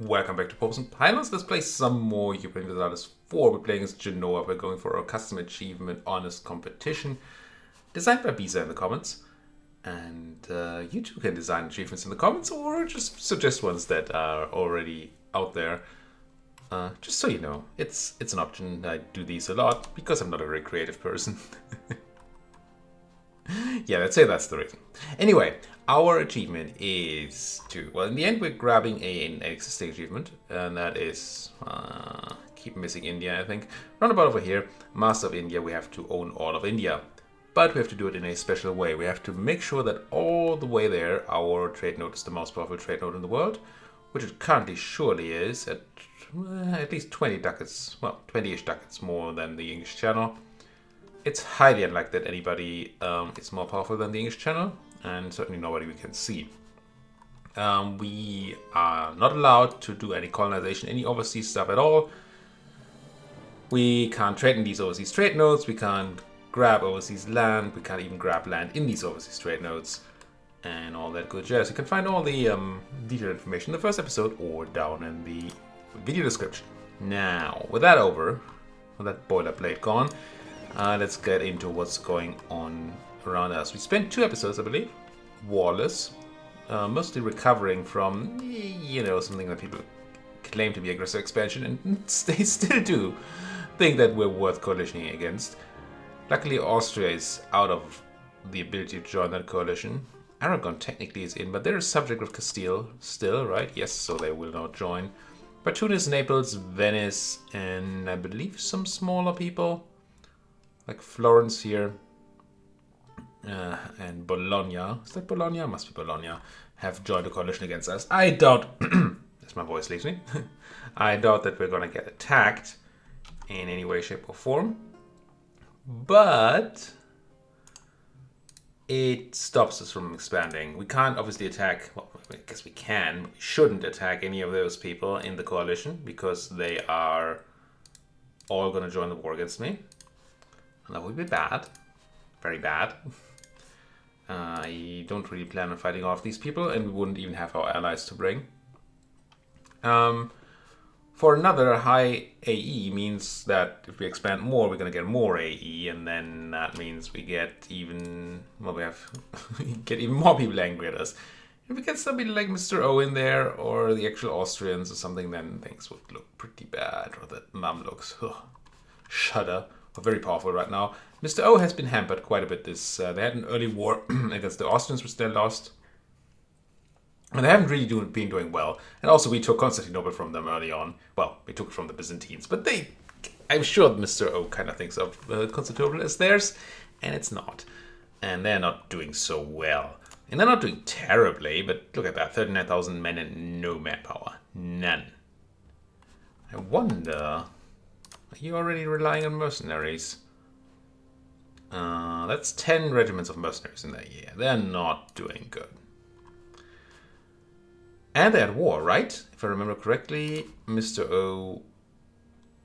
Welcome back to Popes and Pylons. Let's play some more Europa Universalis 4. We're playing as Genoa. We're going for our custom achievement honest competition. Designed by bisaVCI in the comments. And you too can design achievements in the comments or just suggest ones that are already out there. Just so you know, it's an option. I do these a lot because I'm not a very creative person. Yeah, let's say that's the reason. Anyway, our achievement is to, well, in the end, we're grabbing an existing achievement, and that is, keep missing India, I think. Roundabout over here, Master of India, we have to own all of India. But we have to do it in a special way. We have to make sure that all the way there, our trade node is the most powerful trade node in the world, which it currently surely is at least 20 ducats, well, 20-ish ducats more than the English Channel. It's highly unlikely that anybody is more powerful than the English Channel, and certainly nobody we can see. We are not allowed to do any colonization, any overseas stuff at all. We can't trade in these overseas trade nodes, we can't grab overseas land, we can't even grab land in these overseas trade nodes, and all that good jazz. You can find all the detailed information in the first episode or down in the video description. Now, with that over, with that boilerplate gone, let's get into what's going on around us. We spent 2 episodes, I believe, warless, mostly recovering from, something that people claim to be aggressive expansion, and they still do think that we're worth coalitioning against. Luckily, Austria is out of the ability to join that coalition. Aragon technically is in, but they're a subject of Castile still, right? Yes, so they will not join. But Tunis, Naples, Venice, and I believe some smaller people, like Florence here, and Bologna. Is that Bologna? Must be Bologna. Have joined a coalition against us. I doubt, as my voice leaves me, I doubt that we're going to get attacked in any way, shape, or form. But it stops us from expanding. We can't obviously attack, well, I guess we can, but we shouldn't attack any of those people in the coalition because they are all going to join the war against me. And that would be bad. Very bad. I don't really plan on fighting off these people, and we wouldn't even have our allies to bring. For another, high AE means that if we expand more, we're going to get more AE, and then that means we get even, well, we have get even more people angry at us. If we get somebody like Mr. O in there, or the actual Austrians or something, then things would look pretty bad. Or the Mamluks. Shudder. We're very powerful right now. Mr. O has been hampered quite a bit. They had an early war against the Austrians, which they lost. And they haven't really been doing well. And also we took Constantinople from them early on. Well, we took it from the Byzantines. But I'm sure Mr. O kind of thinks of Constantinople as theirs. And it's not. And they're not doing so well. And they're not doing terribly. But look at that. 39,000 men and no manpower. None. I wonder, are you already relying on mercenaries? That's 10 regiments of mercenaries in that year. They're not doing good. And they're at war, right? If I remember correctly, Mr. O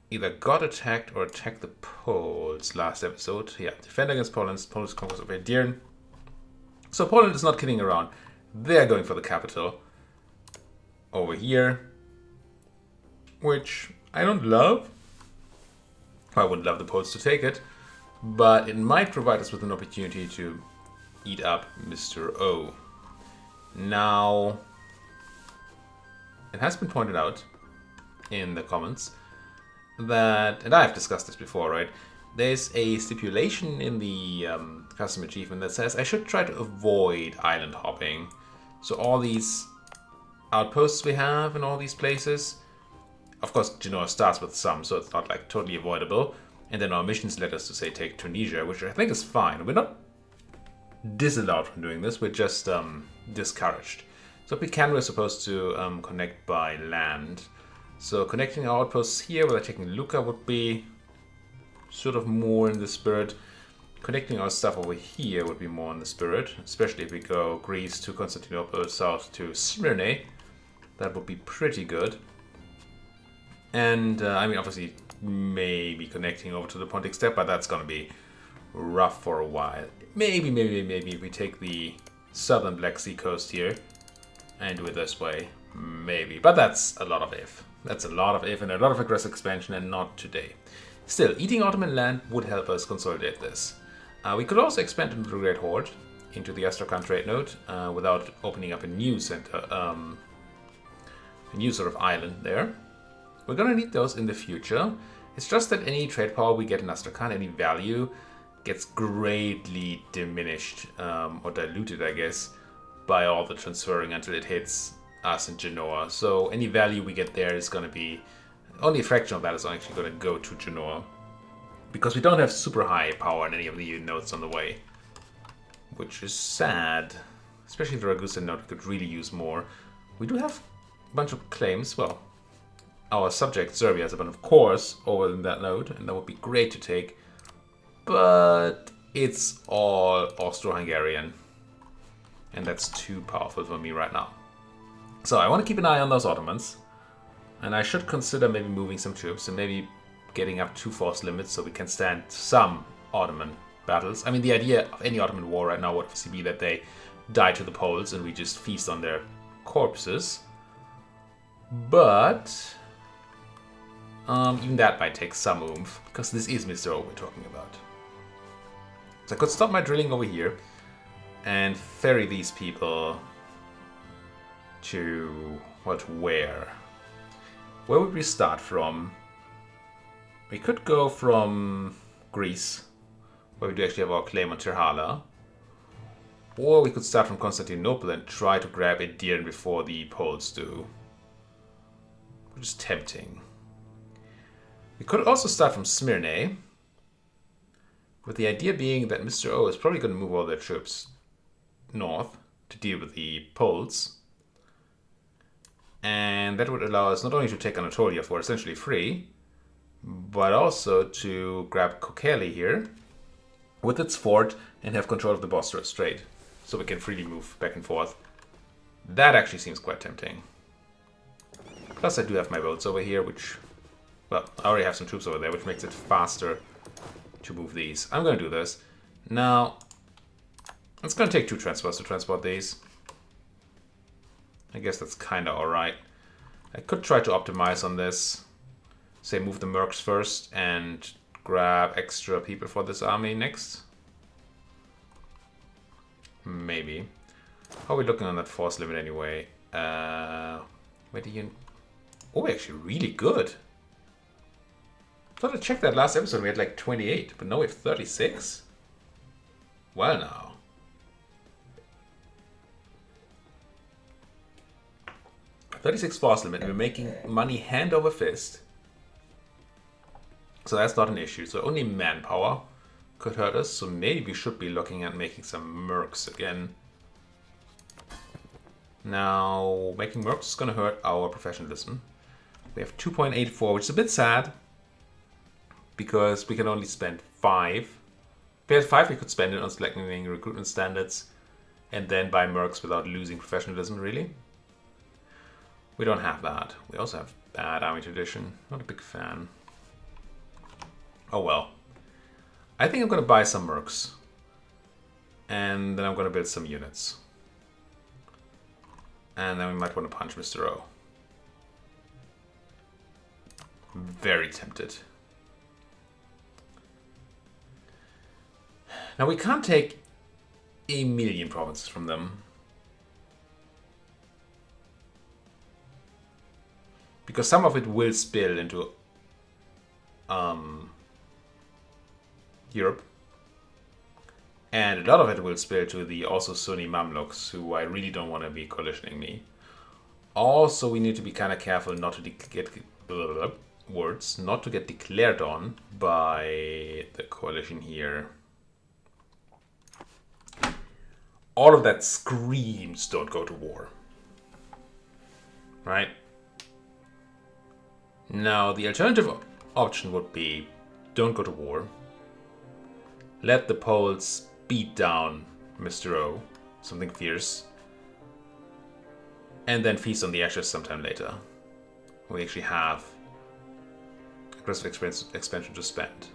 either got attacked or attacked the Poles last episode. Yeah, defend against Poland. Poland's conquest of Edirne. So Poland is not kidding around. They're going for the capital over here, which I don't love. I would love the Poles to take it, but it might provide us with an opportunity to eat up Mr. O. Now, it has been pointed out in the comments that, and I've discussed this before, right? There's a stipulation in the custom achievement that says I should try to avoid island hopping. So all these outposts we have in all these places, of course, Genoa starts with some, so it's not like totally avoidable. And then our missions led us to say take Tunisia, which I think is fine. We're not disallowed from doing this, we're just discouraged. So if we can, we're supposed to connect by land. So connecting our outposts here without taking Lucca would be sort of more in the spirit. Connecting our stuff over here would be more in the spirit, especially if we go Greece to Constantinople, south to Smyrna. That would be pretty good. And I mean, obviously, maybe connecting over to the Pontic Steppe, but that's going to be rough for a while. Maybe we take the southern Black Sea coast here and do it this way. Maybe, but that's a lot of if. That's a lot of if and a lot of aggressive expansion, and not today. Still, eating Ottoman land would help us consolidate this. We could also expand into the Great Horde, into the Astrakhan trade node, without opening up a new center, a new sort of island there. We're gonna need those in the future. It's just that any trade power we get in Astrakhan, any value, gets greatly diminished, or diluted, I guess, by all the transferring until it hits us in Genoa. So any value we get there is going to be, only a fraction of that is actually going to go to Genoa. Because we don't have super high power in any of the nodes on the way. Which is sad. Especially the Ragusa node could really use more. We do have a bunch of claims. Well, our subject Serbia has a bunch of cores over in that node, and that would be great to take. But it's all Austro-Hungarian. And that's too powerful for me right now. So I want to keep an eye on those Ottomans. And I should consider maybe moving some troops and maybe getting up to force limits so we can stand some Ottoman battles. I mean, the idea of any Ottoman war right now would obviously be that they die to the Poles and we just feast on their corpses. But even that might take some oomph, because this is Mr. O we're talking about. So I could stop my drilling over here and ferry these people to, well, to where? Where would we start from? We could go from Greece, where we do actually have our claim on Tirhala. Or we could start from Constantinople and try to grab Edirne before the Poles do. Which is tempting. We could also start from Smyrna, with the idea being that Mr. O is probably going to move all their troops north to deal with the Poles. And that would allow us not only to take Anatolia for essentially free, but also to grab Kokeli here with its fort and have control of the Bosphorus Strait, so we can freely move back and forth. That actually seems quite tempting. Plus I do have my boats over here, which, well, I already have some troops over there, which makes it faster to move these. I'm going to do this. Now, it's going to take 2 transports to transport these. I guess that's kind of alright. I could try to optimize on this. Say move the mercs first and grab extra people for this army next. Maybe. How are we looking on that force limit anyway? Where do you... Oh, we're actually really good. I thought I checked that last episode, we had like 28, but now we have 36? Well now. $36 force limit, we're making money hand over fist. So that's not an issue. So only manpower could hurt us. So maybe we should be looking at making some mercs again. Now, making mercs is going to hurt our professionalism. We have 2.84, which is a bit sad. Because we can only spend 5. If we had 5, we could spend it on selecting recruitment standards. And then buy mercs without losing professionalism, really. We don't have that. We also have bad army tradition. Not a big fan. Oh well. I think I'm going to buy some mercs. And then I'm going to build some units. And then we might want to punch Mr. O. Very tempted. Now we can't take 1,000,000 provinces from them. Because some of it will spill into Europe. And a lot of it will spill to the also Sunni Mamluks, who I really don't want to be coalitioning me. Also, we need to be kind of careful not to get not to get declared on by the coalition here. All of that screams don't go to war. Right? Now, the alternative option would be don't go to war. Let the Poles beat down Mr. O, something fierce. And then feast on the ashes sometime later. We actually have aggressive expansion to spend.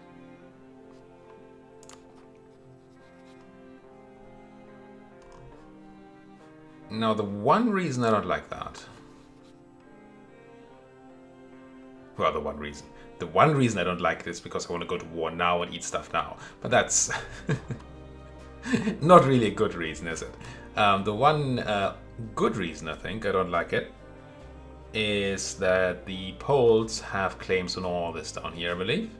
Now, the one reason I don't like that Well, the one reason. The one reason I don't like it is because I want to go to war now and eat stuff now. But that's not really a good reason, is it? The one good reason I think I don't like it is that the Poles have claims on all this down here, I believe.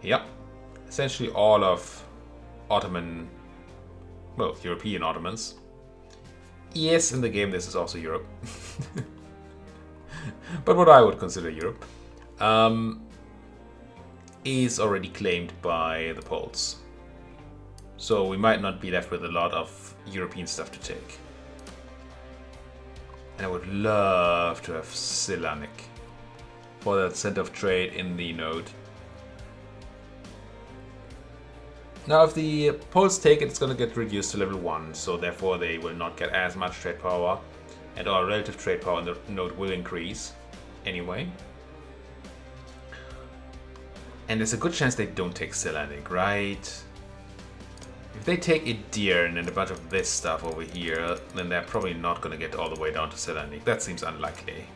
Yep. Essentially all of Ottoman, well, European Ottomans. Yes, in the game this is also Europe. But what I would consider Europe is already claimed by the Poles. So we might not be left with a lot of European stuff to take. And I would love to have Selanik for that center of trade in the node. Now if the Poles take it, it's going to get reduced to level 1, so therefore they will not get as much trade power, and our relative trade power in the node will increase anyway. And there's a good chance they don't take Selanik, right? If they take Edirne and a bunch of this stuff over here, then they're probably not going to get all the way down to Selanik. That seems unlikely.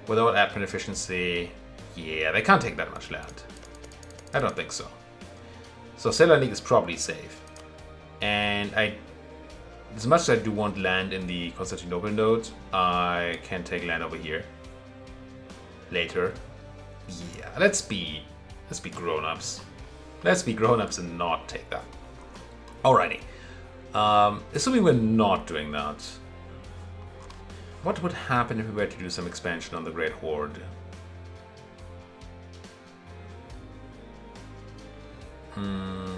Without admin efficiency, yeah, they can't take that much land. I don't think so. So Selanik is probably safe. And as much as I do want land in the Constantinople node, I can take land over here later. Yeah, let's be grown-ups. Let's be grown-ups and not take that. Alrighty. Assuming we're not doing that, what would happen if we were to do some expansion on the Great Horde?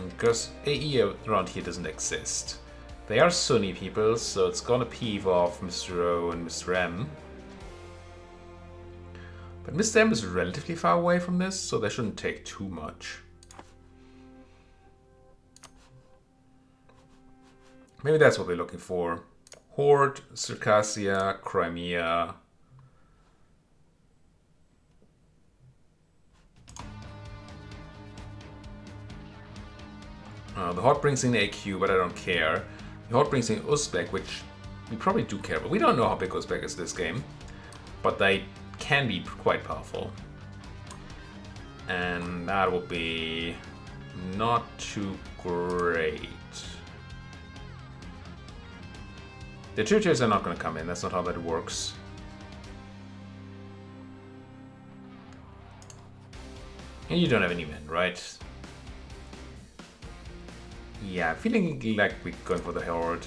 Because AE around here doesn't exist. They are Sunni people, so it's gonna peeve off Mr. O and Mr. M. But Mr. M is relatively far away from this, so they shouldn't take too much. Maybe that's what we're looking for. Horde, Circassia, Crimea. The Horde brings in AQ, but I don't care. The Horde brings in Uzbek, which we probably do care, but we don't know how big Uzbek is this game. But they can be quite powerful. And that will be not too great. The tributaries are not going to come in, that's not how that works. And you don't have any men, right? Yeah, I'm feeling like we're going for the Horde.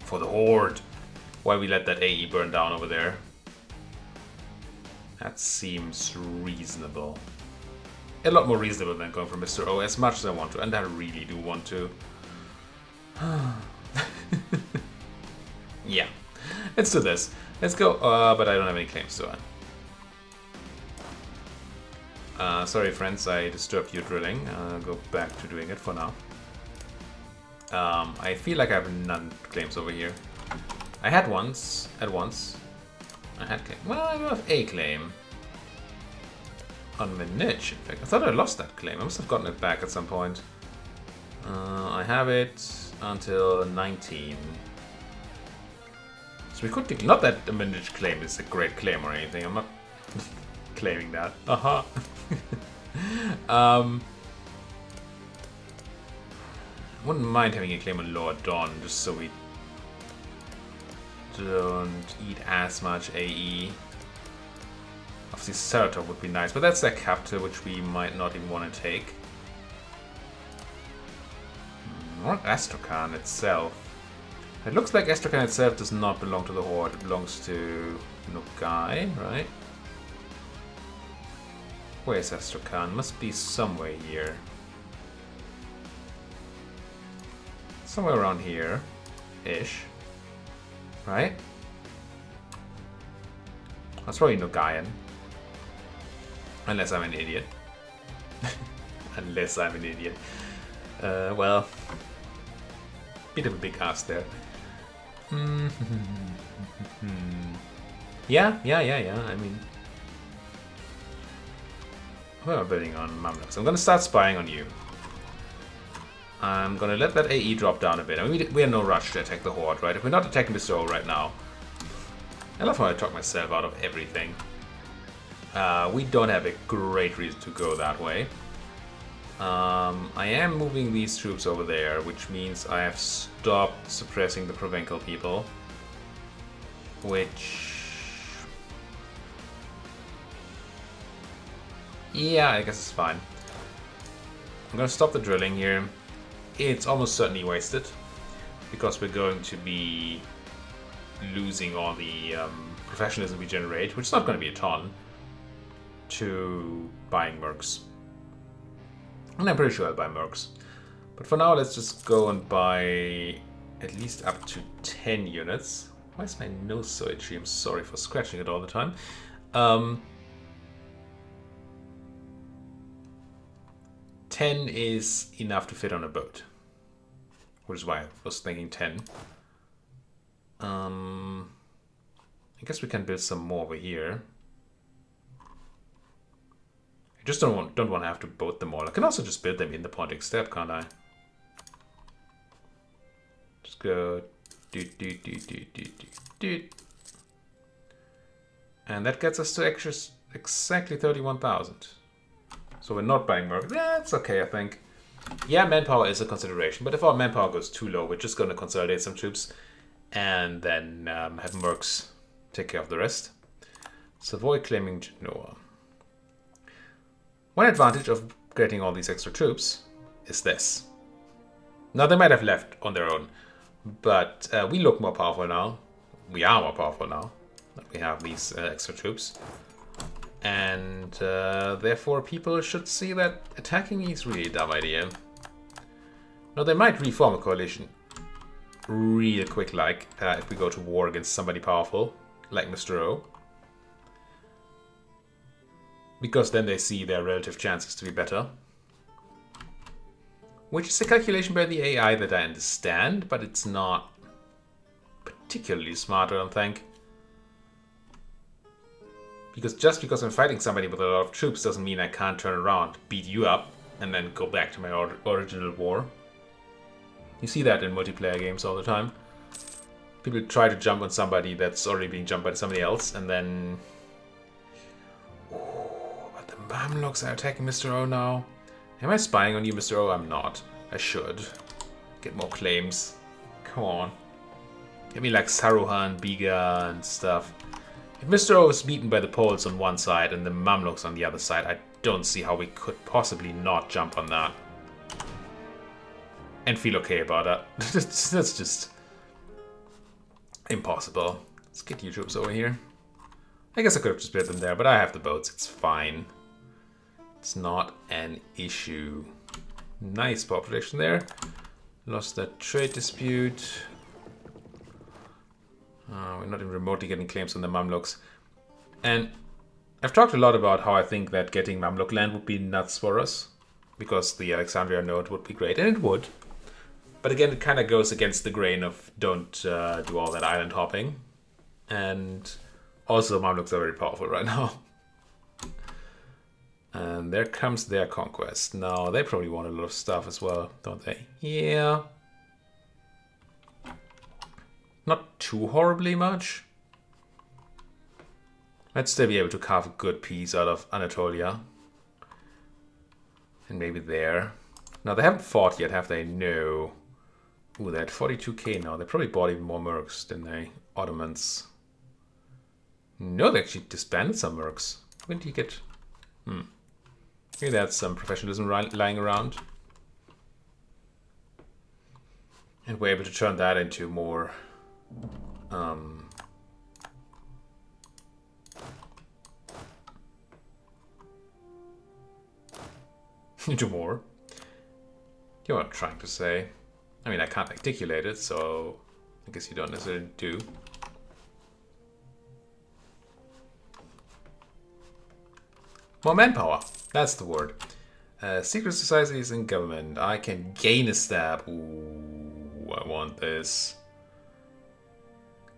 For the Horde! While we let that AE burn down over there. That seems reasonable. A lot more reasonable than going for Mr. O, as much as I want to, and I really do want to. Yeah, let's do this. Let's go, but I don't have any claims to it. Sorry friends, I disturbed you drilling. I'll go back to doing it for now. I feel like I have none claims over here. I had once, I had claim. Well, I have a claim. On Menich, in fact. I thought I lost that claim. I must have gotten it back at some point. I have it until 19. So we could not that the Menich claim is a great claim or anything. I'm not claiming that. Wouldn't mind having a claim on Lower Dawn, just so we don't eat as much AE. Obviously Saratov would be nice, but that's their capital, which we might not even want to take. Not Astrakhan itself. It looks like Astrakhan itself does not belong to the Horde, it belongs to Nogai, right? Where's Astrakhan? Must be somewhere here. Somewhere around here-ish. Right? That's probably Nogaian. Unless I'm an idiot. Unless I'm an idiot. Well, bit of a big ass there. Yeah. I mean, we're building on Mamluks. I'm gonna start spying on you. I'm gonna let that AE drop down a bit. I mean, we're in no rush to attack the Horde, right? If we're not attacking Mr. O right now. I love how I talk myself out of everything. We don't have a great reason to go that way. I am moving these troops over there, which means I have stopped suppressing the provincial people. Which... yeah, I guess it's fine. I'm gonna stop the drilling here. It's almost certainly wasted, because we're going to be losing all the professionalism we generate, which is not going to be a ton, to buying mercs. And I'm pretty sure I'll buy mercs. But for now, let's just go and buy at least up to 10 units. Why is my nose so itchy? I'm sorry for scratching it all the time. 10 is enough to fit on a boat, which is why I was thinking 10. I guess we can build some more over here. I just don't want to have to boat them all. I can also just build them in the Pontic Steppe, can't I? Just go do. And that gets us to exactly 31,000. So we're not buying merc. That's okay, I think. Yeah, manpower is a consideration, but if our manpower goes too low, we're just going to consolidate some troops and then have mercs take care of the rest. Savoy claiming Genoa. One advantage of getting all these extra troops is this. Now, they might have left on their own, but we look more powerful now. We are more powerful now that we have these extra troops. And therefore, people should see that attacking me is really a dumb idea. Now, they might reform a coalition real quick, like if we go to war against somebody powerful, like Mr. O. Because then they see their relative chances to be better. Which is a calculation by the AI that I understand, but it's not particularly smart, I don't think. Because just because I'm fighting somebody with a lot of troops doesn't mean I can't turn around, beat you up, and then go back to my original war. You see that in multiplayer games all the time. People try to jump on somebody that's already being jumped by somebody else, and then... ooh, but the Mamluks are attacking Mr. O now. Am I spying on you, Mr. O? I'm not. I should. Get more claims. Come on. Get me like Saruhan, Biga, and stuff. If Mr. O is beaten by the Poles on one side and the Mamluks on the other side, I don't see how we could possibly not jump on that. And feel okay about that. That's just impossible. Let's get you troops over here. I guess I could have just built them there, but I have the boats. It's fine. It's not an issue. Nice population there. Lost that trade dispute. We're not even remotely getting claims on the Mamluks. And I've talked a lot about how I think that getting Mamluk land would be nuts for us. Because the Alexandria node would be great, and it would. But again, it kind of goes against the grain of don't do all that island hopping. And also Mamluks are very powerful right now. And there comes their conquest. Now, they probably want a lot of stuff as well, don't they? Yeah. Not too horribly much. I'd still be able to carve a good piece out of Anatolia. And maybe there. Now, they haven't fought yet, have they? No. Ooh, they're at 42k now. They probably bought even more mercs than the Ottomans. No, they actually disbanded some mercs. When do you get... Maybe that's some professionalism lying around. And we're able to turn that into more... into more. You know what I'm trying to say. I mean, I can't articulate it, so I guess you don't necessarily do. More manpower. That's the word. Secret societies in government. I can gain a stab. Ooh, I want this.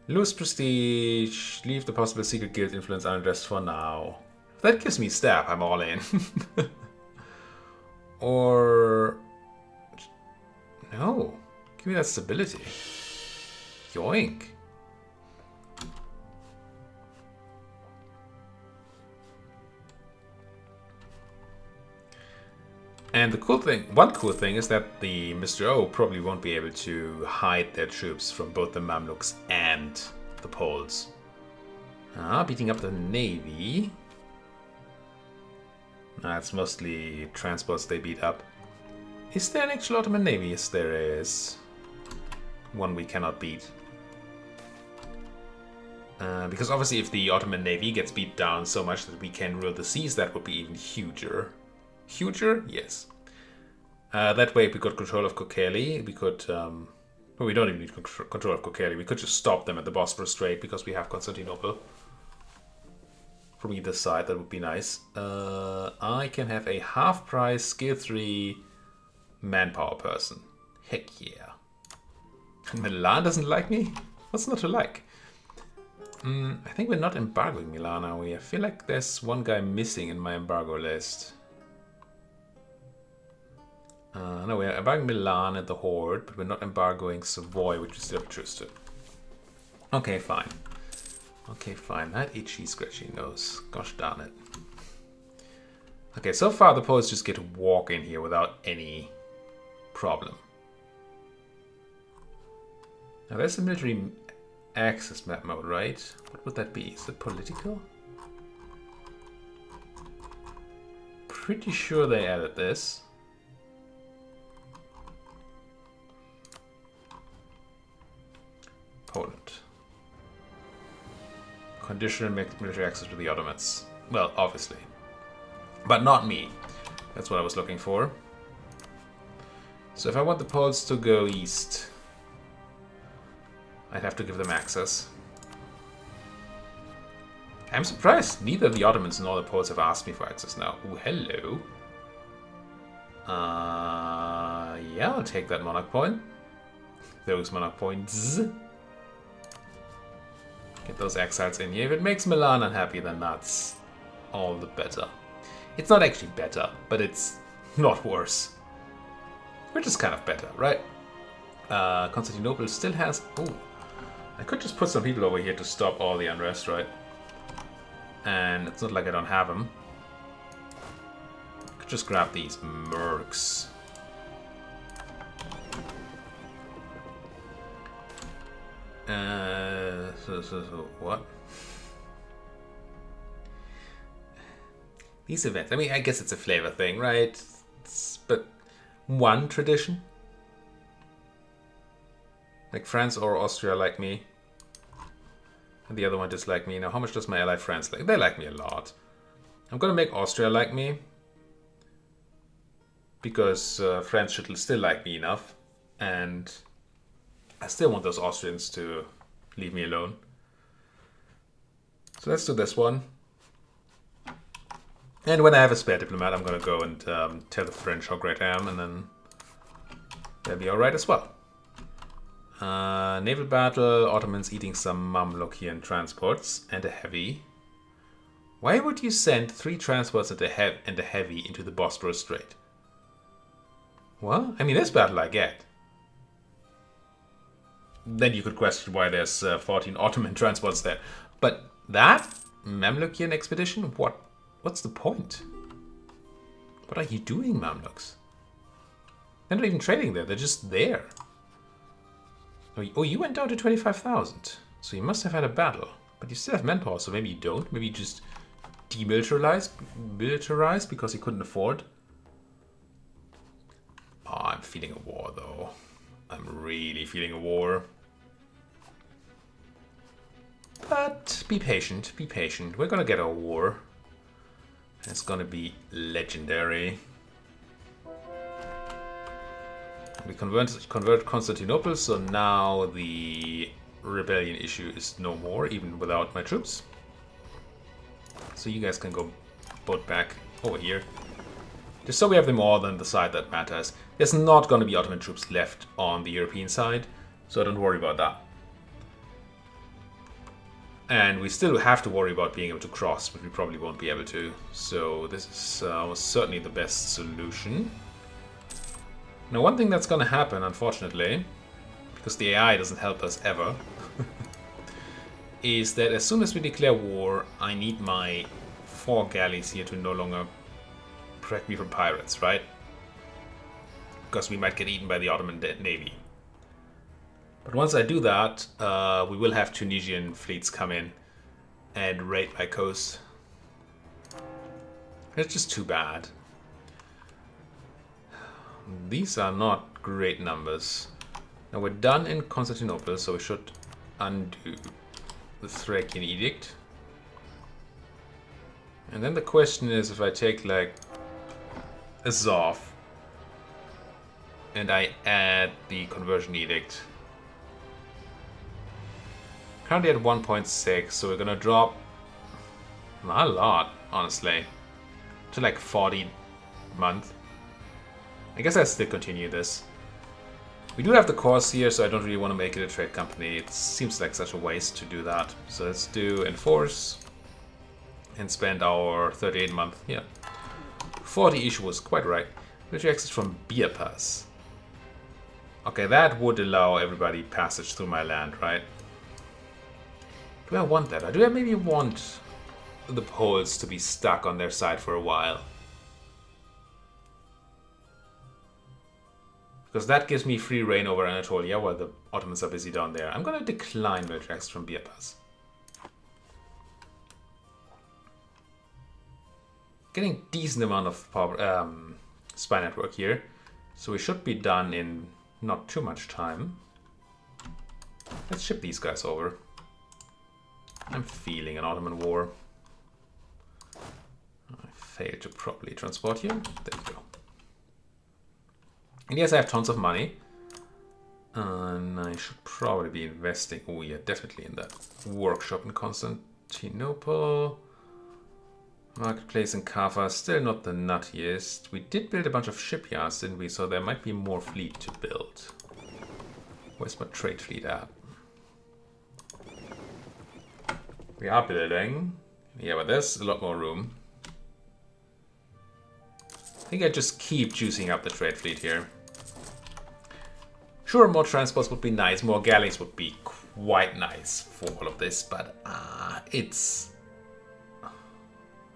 Lose prestige. Leave the possible secret guild influence unaddressed for now. If that gives me stab, I'm all in. Or... no. Give me that stability. Yoink. And the cool thing, one cool thing is that the Mr. O probably won't be able to hide their troops from both the Mamluks and the Poles. Beating up the navy. It's mostly transports they beat up. Is there an actual Ottoman navy? Yes, there is. One we cannot beat. Because obviously if the Ottoman navy gets beat down so much that we can rule the seas, that would be even huger. Huger? Yes. That way if we got control of Kocaeli, we could... well, we don't even need control of Kocaeli. We could just stop them at the Bosporus Strait because we have Constantinople. From either side, that would be nice. I can have a half-price, skill 3 manpower person. Heck yeah. Milan doesn't like me? What's not to like? I think we're not embargoing Milan, are we? I feel like there's one guy missing in my embargo list. No, we're embargoing Milan and the Horde, but we're not embargoing Savoy, which is still interested. Okay, fine. Okay, fine. That itchy, scratchy nose. Gosh darn it. Okay, so far the Poles just get to walk in here without any problem. Now there's a military access map mode, right? What would that be? Is it political? Pretty sure they added this. Poland. Conditional military access to the Ottomans. Well, obviously. But not me. That's what I was looking for. So if I want the Poles to go east, I'd have to give them access. I'm surprised neither the Ottomans nor the Poles have asked me for access now. Ooh, hello. Yeah, I'll take that monarch point. Those monarch points. Get those exiles in here. If it makes Milan unhappy, then that's all the better. It's not actually better, but it's not worse. Which is kind of better, right? Constantinople still has... Oh, I could just put some people over here to stop all the unrest, right? And it's not like I don't have them. I could just grab these mercs. What? These events, I mean, I guess it's a flavor thing, right? But one tradition? Like France or Austria like me. And the other one just like me. Now, how much does my ally France like? They like me a lot. I'm gonna make Austria like me. Because France should still like me enough. And I still want those Austrians to leave me alone. So let's do this one. And when I have a spare diplomat, I'm going to go and tell the French how great I am, and then they'll be alright as well. Naval battle, Ottomans eating some Mamlukian transports, and a heavy. Why would you send 3 transports and a heavy into the Bosporus Strait? Well, I mean, this battle I get. Then you could question why there's 14 Ottoman transports there. But that Mamlukian expedition, what's the point? What are you doing, Mamluks? They're not even trading there, they're just there. Oh, you went down to 25,000. So you must have had a battle. But you still have manpower, so maybe you don't. Maybe you just demilitarize because you couldn't afford. Oh, I'm feeling a war, though. I'm really feeling a war. But be patient, be patient. We're gonna get a war. It's gonna be legendary. We convert Constantinople, so now the rebellion issue is no more, even without my troops. So you guys can go boat back over here. Just so we have them all on the side that matters. There's not going to be Ottoman troops left on the European side, so don't worry about that. And we still have to worry about being able to cross, but we probably won't be able to. So this is certainly the best solution. Now, one thing that's going to happen, unfortunately, because the AI doesn't help us ever, is that as soon as we declare war, I need my 4 galleys here to no longer protect me from pirates, right? because we might get eaten by the Ottoman navy. But once I do that, we will have Tunisian fleets come in and raid my coast. It's just too bad. These are not great numbers. Now we're done in Constantinople, so we should undo the Thracian edict. And then the question is, if I take like Azov and I add the conversion edict. Currently at 1.6, so we're gonna drop not a lot, honestly, to like 40 a month. I guess I'll still continue this. We do have the course here, so I don't really want to make it a trade company. It seems like such a waste to do that. So let's do enforce and spend our 38 month. Yeah, 40 issue was quite right. Military access from Beer Pass. Okay, that would allow everybody passage through my land, right? Do I want that? Or do I maybe want the Poles to be stuck on their side for a while? Because that gives me free reign over Anatolia while the Ottomans are busy down there. I'm going to decline military access from Beer Pass. Getting decent amount of power, spy network here. So we should be done in not too much time. Let's ship these guys over. I'm feeling an Ottoman war. I failed to properly transport you. There you go. And yes, I have tons of money. And I should probably be investing. Oh yeah, definitely in that workshop in Constantinople. Marketplace in Kaffa, still not the nuttiest. We did build a bunch of shipyards, didn't we? So there might be more fleet to build. Where's my trade fleet at? We are building. Yeah, but there's a lot more room. I think I just keep juicing up the trade fleet here. Sure, more transports would be nice, more galleys would be quite nice for all of this, but it's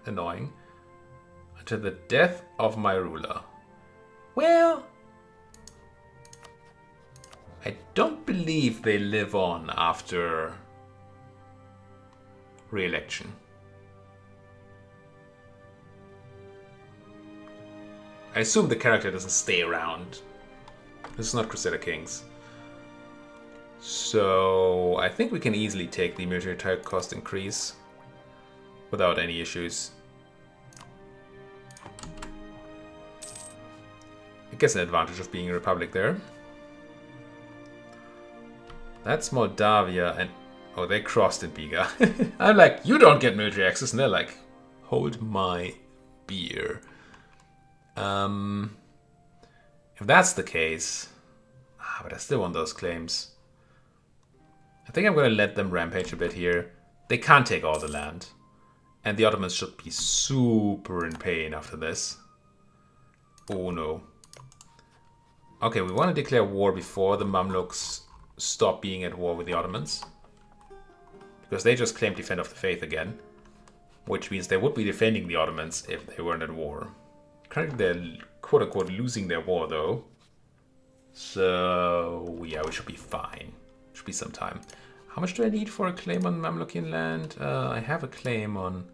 annoying. Until the death of my ruler. Well, I don't believe they live on after re-election. I assume the character doesn't stay around. This is not Crusader Kings. So I think we can easily take the military type cost increase without any issues. I guess an advantage of being a republic there. That's Moldavia and... oh, they crossed in Biga. I'm like, you don't get military access. And they're like, hold my beer. If that's the case... but I still want those claims. I think I'm going to let them rampage a bit here. They can't take all the land. And the Ottomans should be super in pain after this. Oh no. Okay, we want to declare war before the Mamluks stop being at war with the Ottomans. Because they just claimed Defend of the Faith again. Which means they would be defending the Ottomans if they weren't at war. Currently they're quote-unquote losing their war though. So yeah, we should be fine. Should be some time. How much do I need for a claim on Mamlukian land? I have a claim on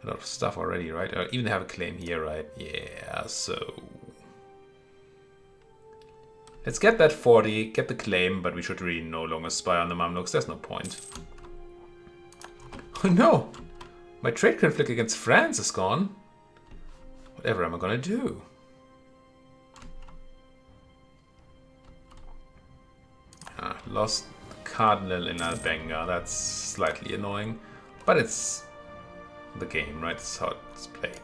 a lot of stuff already, right? I even have a claim here, right? Yeah, so... let's get that 40, get the claim, but we should really no longer spy on the Mamluks. There's no point. Oh no! My trade conflict against France is gone. Whatever am I gonna do? Lost Cardinal in Albenga. That's slightly annoying. But it's the game, right? That's how it's played.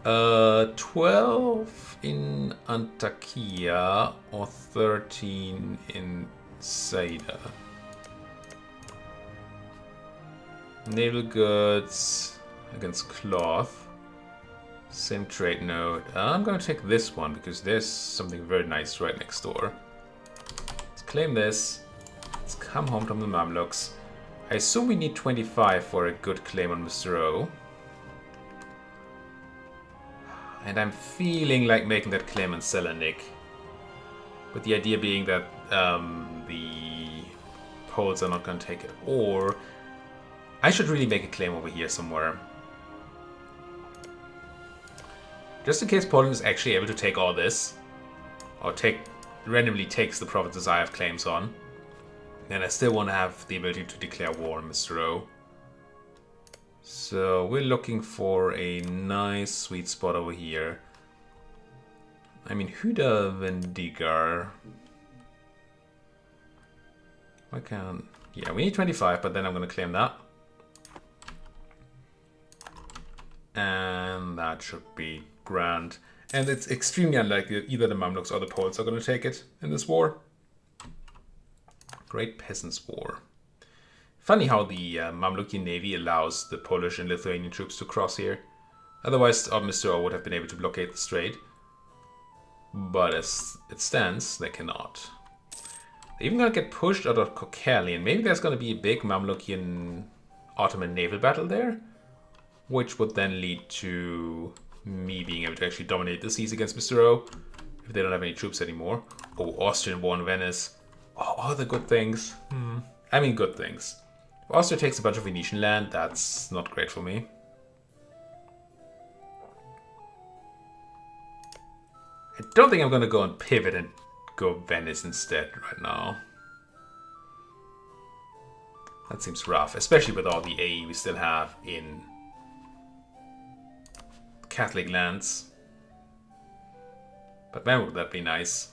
12 in Antakya or 13 in Saida. Naval goods against cloth. Same trade node. I'm gonna take this one because there's something very nice right next door. Let's claim this. Let's come home from the Mamluks. I assume we need 25 for a good claim on Mr. O. And I'm feeling like making that claim on Selenik. With the idea being that the Poles are not going to take it. Or I should really make a claim over here somewhere. Just in case Poland is actually able to take all this. Or randomly takes the provinces I have claims on. Then I still want to have the ability to declare war on Mr. O. So we're looking for a nice sweet spot over here. I mean, Huda Vendigar. Why can't... Yeah, we need 25, but then I'm going to claim that. And that should be grand. And it's extremely unlikely that either the Mamluks or the Poles are going to take it in this war. Great Peasants' War. Funny how the Mamlukian Navy allows the Polish and Lithuanian troops to cross here. Otherwise, Mr. O would have been able to blockade the strait. But as it stands, they cannot. They're even going to get pushed out of Kokelian. Maybe there's going to be a big Mamlukian Ottoman naval battle there. Which would then lead to me being able to actually dominate the seas against Mr. O. If they don't have any troops anymore. Oh, Austrian war in Venice. Oh, all the good things. I mean, good things. If Austria takes a bunch of Venetian land, that's not great for me. I don't think I'm going to go and pivot and go Venice instead right now. That seems rough, especially with all the AE we still have in Catholic lands. But man, would that be nice.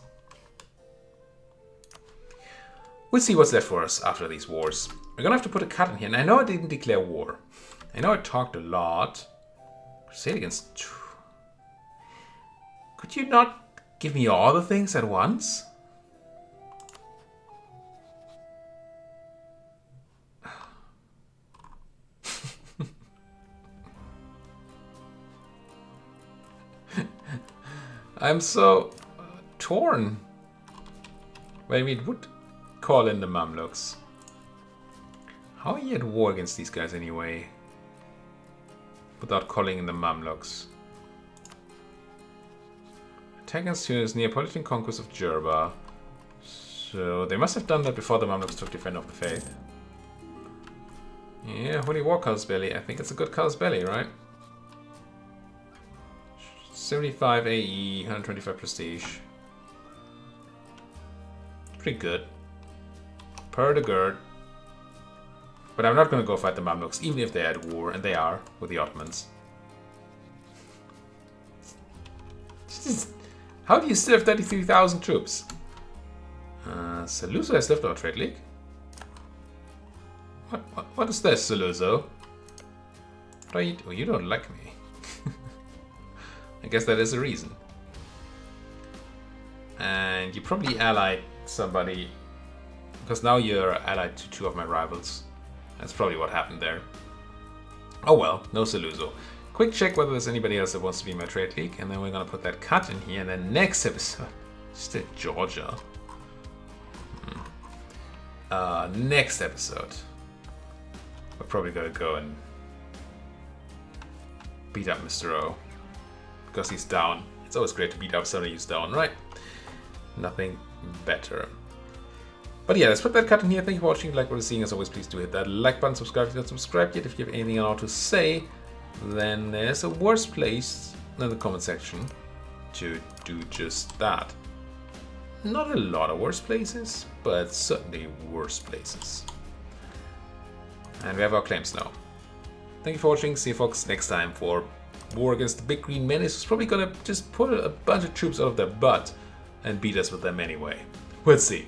We'll see what's left for us after these wars. We're gonna have to put a cut in here. And I know I didn't declare war. I know I talked a lot. Crusade against... Could you not give me all the things at once? I'm so torn. Wait, I mean, would call in the Mamluks. How are you at war against these guys anyway? Without calling in the Mamluks. Attack against Tunis, Neapolitan conquest of Jerba. So they must have done that before the Mamluks took Defender of the Faith. Yeah, Holy War Cult's Belly. I think it's a good Cult's Belly, right? 75 AE, 125 Prestige. Pretty good. Per the gird. But I'm not going to go fight the Mamluks, even if they're at war, and they are, with the Ottomans. How do you still have 33,000 troops? Saluzzo has left our trade league. What is this, Saluzzo? What are you? Oh, you don't like me. I guess that is a reason. And you probably allied somebody, because now you're allied to two of my rivals. That's probably what happened there. Oh well, no Saluzzo. Quick check whether there's anybody else that wants to be in my trade league, and then we're gonna put that cut in here, and then next episode, still Georgia. Next episode, we're probably gonna go and beat up Mr. O. Because he's down. It's always great to beat up somebody who's down, right? Nothing better. But yeah, let's put that cut in here. Thank you for watching. If you like what you're seeing, as always, please do hit that like button, subscribe if you're not subscribed yet. If you have anything at all to say, then there's a worse place than the comment section to do just that. Not a lot of worse places, but certainly worse places. And we have our claims now. Thank you for watching. See you folks next time for war against the Big Green Menace, who's probably gonna just put a bunch of troops out of their butt and beat us with them anyway. We'll see.